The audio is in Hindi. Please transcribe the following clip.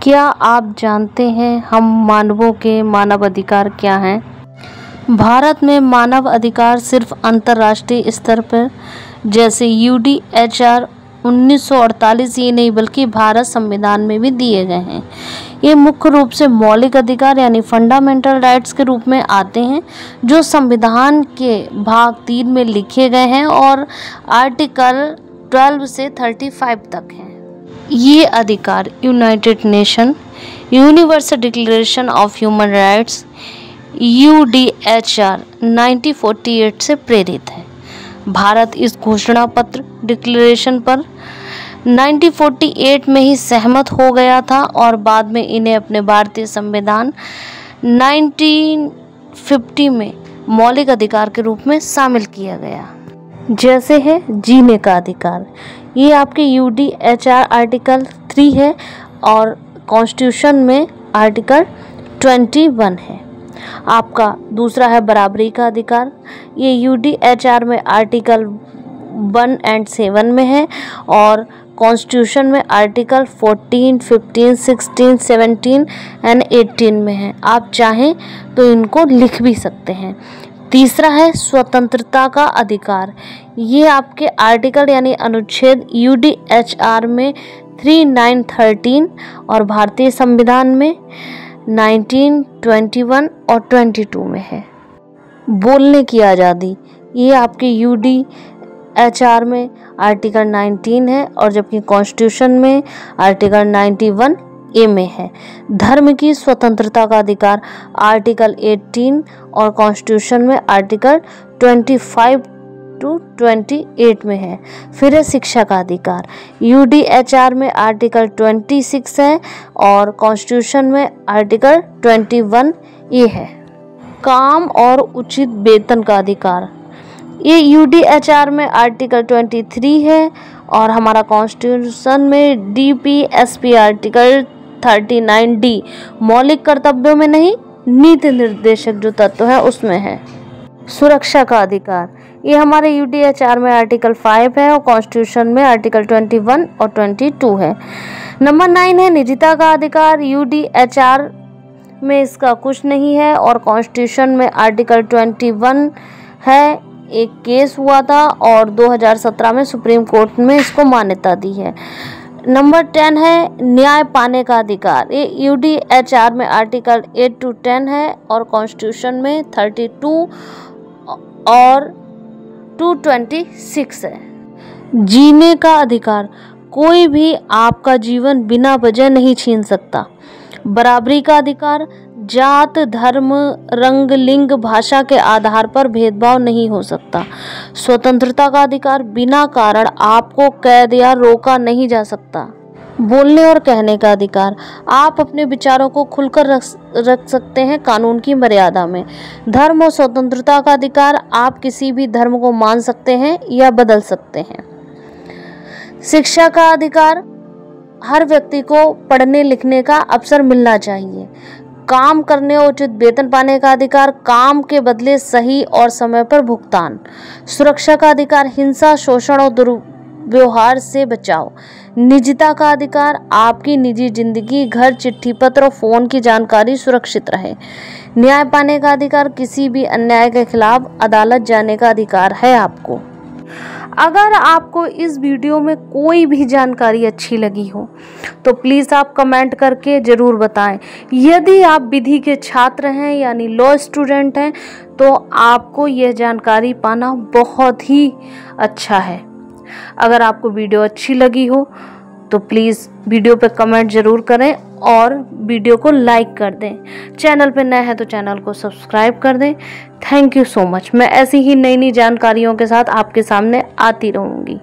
क्या आप जानते हैं हम मानवों के मानव अधिकार क्या हैं? भारत में मानव अधिकार सिर्फ अंतर्राष्ट्रीय स्तर पर जैसे यूडीएचआर 1948 ये नहीं बल्कि भारत संविधान में भी दिए गए हैं। ये मुख्य रूप से मौलिक अधिकार यानी फंडामेंटल राइट्स के रूप में आते हैं जो संविधान के भाग 3 में लिखे गए हैं और आर्टिकल 12 से 35 तक हैं। ये अधिकार United nation universal declaration of human rights UDHR 1948 से प्रेरित है। भारत इस घोषणा पत्र डिक्लेरेशन पर 1948 में ही सहमत हो गया था और बाद में इन्हें अपने भारतीय संविधान 1950 में मौलिक अधिकार के रूप में शामिल किया गया। जैसे है जीने का अधिकार, ये आपके यूडीएचआर आर्टिकल 3 है और कॉन्स्टिट्यूशन में आर्टिकल 21 है। आपका दूसरा है बराबरी का अधिकार, ये यूडीएचआर में आर्टिकल 1 और 7 में है और कॉन्स्टिट्यूशन में आर्टिकल 14, 15, 16, 17 और 18 में है। आप चाहें तो इनको लिख भी सकते हैं। तीसरा है स्वतंत्रता का अधिकार, ये आपके आर्टिकल यानी अनुच्छेद यूडीएचआर में 3, 9, 13 और भारतीय संविधान में 19, 21 और 22 में है। बोलने की आज़ादी, ये आपके यूडीएचआर में आर्टिकल 19 है और जबकि कॉन्स्टिट्यूशन में आर्टिकल 91 ए में है। धर्म की स्वतंत्रता का अधिकार आर्टिकल 18 और कॉन्स्टिट्यूशन में आर्टिकल 25 to 28 में है। फिर है शिक्षा का अधिकार, यूडीएचआर में आर्टिकल 26 है और कॉन्स्टिट्यूशन में आर्टिकल 21 ए है। काम और उचित वेतन का अधिकार, ये यूडीएचआर में आर्टिकल 23 है और हमारा कॉन्स्टिट्यूशन में डीपीएसपी आर्टिकल 39 डी मौलिक कर्तव्यों में नहीं, नीति निर्देशक जो तत्व है उसमें है। सुरक्षा का अधिकार, ये हमारे यूडीएचआर में आर्टिकल 5 है और कॉन्स्टिट्यूशन में आर्टिकल 21 और 22 है। नंबर 9 है निजता का अधिकार, यूडीएचआर में इसका कुछ नहीं है और कॉन्स्टिट्यूशन में आर्टिकल 21 है। एक केस हुआ था और 2017 में सुप्रीम कोर्ट में इसको मान्यता दी है। नंबर 10 है न्याय पाने का अधिकार, ये यूडीएचआर में आर्टिकल 8 to 10 है और कॉन्स्टिट्यूशन में 32 और 226 है। जीने का अधिकार, कोई भी आपका जीवन बिना वजह नहीं छीन सकता। बराबरी का अधिकार, जात, धर्म, रंग, लिंग, भाषा के आधार पर भेदभाव नहीं हो सकता। स्वतंत्रता का अधिकार, बिना कारण आपको कैद या रोका नहीं जा सकता। बोलने और कहने का अधिकार, आप अपने विचारों को खुलकर रख सकते हैं कानून की मर्यादा में। धर्म और स्वतंत्रता का अधिकार, आप किसी भी धर्म को मान सकते हैं या बदल सकते हैं। शिक्षा का अधिकार, हर व्यक्ति को पढ़ने लिखने का अवसर मिलना चाहिए। काम करने और उचित वेतन पाने का अधिकार, काम के बदले सही और समय पर भुगतान। सुरक्षा का अधिकार, हिंसा, शोषण और दुर्व्यवहार से बचाव। निजता का अधिकार, आपकी निजी जिंदगी, घर, चिट्ठी पत्र और फोन की जानकारी सुरक्षित रहे। न्याय पाने का अधिकार, किसी भी अन्याय के खिलाफ अदालत जाने का अधिकार है आपको। अगर आपको इस वीडियो में कोई भी जानकारी अच्छी लगी हो तो प्लीज़ आप कमेंट करके ज़रूर बताएं। यदि आप विधि के छात्र हैं यानी लॉ स्टूडेंट हैं तो आपको यह जानकारी पाना बहुत ही अच्छा है। अगर आपको वीडियो अच्छी लगी हो तो प्लीज़ वीडियो पे कमेंट ज़रूर करें और वीडियो को लाइक कर दें। चैनल पे नए हैं तो चैनल को सब्सक्राइब कर दें। Thank you so much. मैं ऐसी ही नई नई जानकारियों के साथ आपके सामने आती रहूँगी।